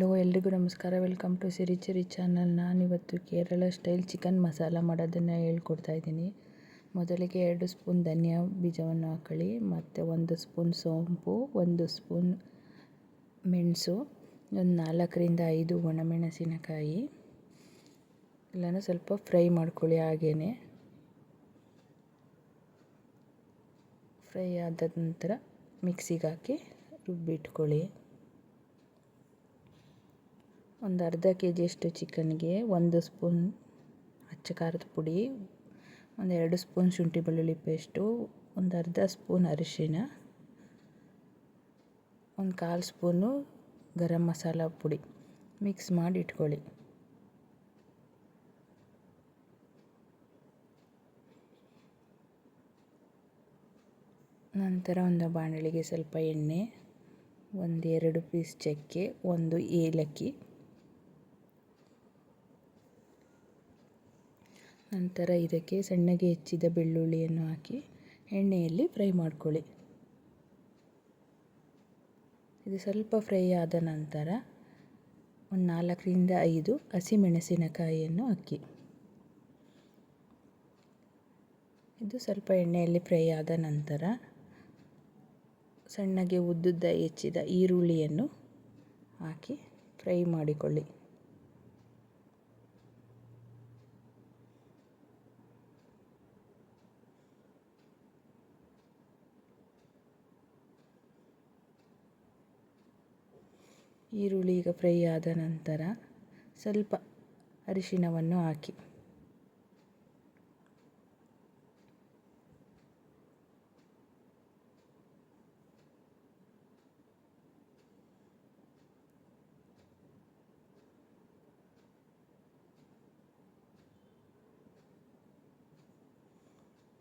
Hello, ಎಲ್ರಿಗೂ ನಮಸ್ಕಾರ. Welcome to Siri channel. ನಾನಿವತ್ತು ಕೇರಳ ಸ್ಟೈಲ್ ಚಿಕನ್ ಮಸಾಲ ಮಾಡೋದನ್ನು ಹೇಳ್ಕೊಡ್ತಾ ಇದ್ದೀನಿ. ಮೊದಲಿಗೆ 2 ಸ್ಪೂನ್ ಧನಿಯಾ ಬೀಜವನ್ನು ಹಾಕೊಳ್ಳಿ, ಮತ್ತು 1 ಸ್ಪೂನ್ ಸೋಂಪು, 1 ಸ್ಪೂನ್ ಮೆಣಸು, ಒಂದು 4ರಿಂದ 5 ಒಣಮೆಣಸಿನಕಾಯಿ ಎಲ್ಲನೂ ಸ್ವಲ್ಪ ಫ್ರೈ ಮಾಡ್ಕೊಳ್ಳಿ. ಹಾಗೇ ಫ್ರೈ ಆದ ನಂತರ ಮಿಕ್ಸಿಗೆ ಹಾಕಿ ರುಬ್ಬಿಟ್ಕೊಳ್ಳಿ. ಒಂದು ಅರ್ಧ ಕೆಜಿಯಷ್ಟು ಚಿಕನ್ಗೆ 1 ಸ್ಪೂನ್ ಅಚ್ಚ ಖಾರದ ಪುಡಿ, 2 ಸ್ಪೂನ್ ಶುಂಠಿ ಬೆಳ್ಳುಳ್ಳಿ ಪೇಸ್ಟು, ಒಂದು ಅರ್ಧ ಸ್ಪೂನ್ ಅರಿಶಿನ, 1/4 ಸ್ಪೂನು ಗರಂ ಮಸಾಲ ಪುಡಿ ಮಿಕ್ಸ್ ಮಾಡಿ ಇಟ್ಕೊಳ್ಳಿ. ನಂತರ ಒಂದು ಬಾಣಲೆಗೆ ಸ್ವಲ್ಪ ಎಣ್ಣೆ, 1-2 ಪೀಸ್ ಚಕ್ಕೆ, 1 ಏಲಕ್ಕಿ, ನಂತರ ಇದಕ್ಕೆ ಸಣ್ಣಗೆ ಹೆಚ್ಚಿದ ಬೆಳ್ಳುಳ್ಳಿಯನ್ನು ಹಾಕಿ ಎಣ್ಣೆಯಲ್ಲಿ ಫ್ರೈ ಮಾಡ್ಕೊಳ್ಳಿ. ಇದು ಸ್ವಲ್ಪ ಫ್ರೈ ಆದ ನಂತರ ಒಂದು 4ರಿಂದ 5 ಹಸಿಮೆಣಸಿನಕಾಯಿಯನ್ನು ಹಾಕಿ. ಇದು ಸ್ವಲ್ಪ ಎಣ್ಣೆಯಲ್ಲಿ ಫ್ರೈ ಆದ ನಂತರ ಸಣ್ಣಗೆ ಉದ್ದುದ್ದ ಹೆಚ್ಚಿದ ಈರುಳ್ಳಿಯನ್ನು ಹಾಕಿ ಫ್ರೈ ಮಾಡಿಕೊಳ್ಳಿ. ಈರುಳ್ಳಿ ಈಗ ಫ್ರೈ ಆದ ನಂತರ ಸ್ವಲ್ಪ ಅರಿಶಿನವನ್ನು ಹಾಕಿ.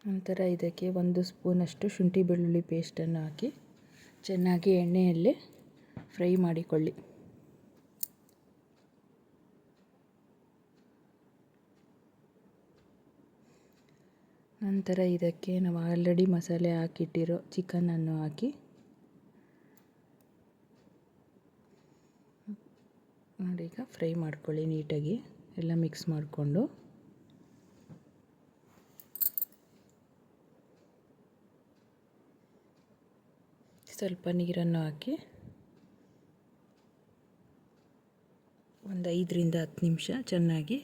ನಂತರ ಇದಕ್ಕೆ 1 ಸ್ಪೂನಷ್ಟು ಶುಂಠಿ ಬೆಳ್ಳುಳ್ಳಿ ಪೇಸ್ಟನ್ನು ಹಾಕಿ ಚೆನ್ನಾಗಿ ಎಣ್ಣೆಯಲ್ಲಿ ಫ್ರೈ ಮಾಡಿಕೊಳ್ಳಿ. ನಂತರ ಇದಕ್ಕೆ ನಾವು ಆಲ್ರೆಡಿ ಮಸಾಲೆ ಹಾಕಿಟ್ಟಿರೋ ಚಿಕನನ್ನು ಹಾಕಿ ನೋಡಿ, ಈಗ ಫ್ರೈ ಮಾಡ್ಕೊಳ್ಳಿ. ನೀಟಾಗಿ ಎಲ್ಲ ಮಿಕ್ಸ್ ಮಾಡಿಕೊಂಡು ಸ್ವಲ್ಪ ನೀರನ್ನು ಹಾಕಿ ಒಂದು 5ರಿಂದ 10 ನಿಮಿಷ ಚೆನ್ನಾಗಿ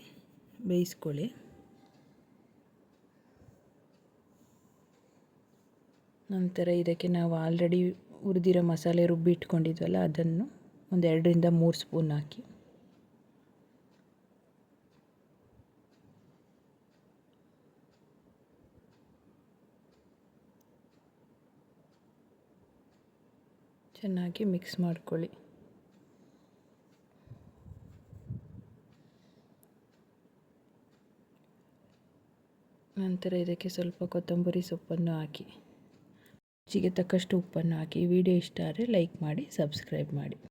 ಬೇಯಿಸ್ಕೊಳ್ಳಿ. ನಂತರ ಇದಕ್ಕೆ ನಾವು ಆಲ್ರೆಡಿ ಹುರಿದಿರೋ ಮಸಾಲೆ ರುಬ್ಬಿ ಇಟ್ಕೊಂಡಿದ್ವಲ್ಲ, ಅದನ್ನು ಒಂದು 2ರಿಂದ 3 ಸ್ಪೂನ್ ಹಾಕಿ ಚೆನ್ನಾಗಿ ಮಿಕ್ಸ್ ಮಾಡ್ಕೊಳ್ಳಿ. ನಂತರ ಇದಕ್ಕೆ ಸ್ವಲ್ಪ ಕೊತ್ತಂಬರಿ ಸೊಪ್ಪನ್ನು ಹಾಕಿ, ರುಚಿಗೆ ತಕ್ಕಷ್ಟು ಉಪ್ಪನ್ನು ಹಾಕಿ. ವಿಡಿಯೋ ಇಷ್ಟ ಆದರೆ ಲೈಕ್ ಮಾಡಿ, ಸಬ್ಸ್ಕ್ರೈಬ್ ಮಾಡಿ.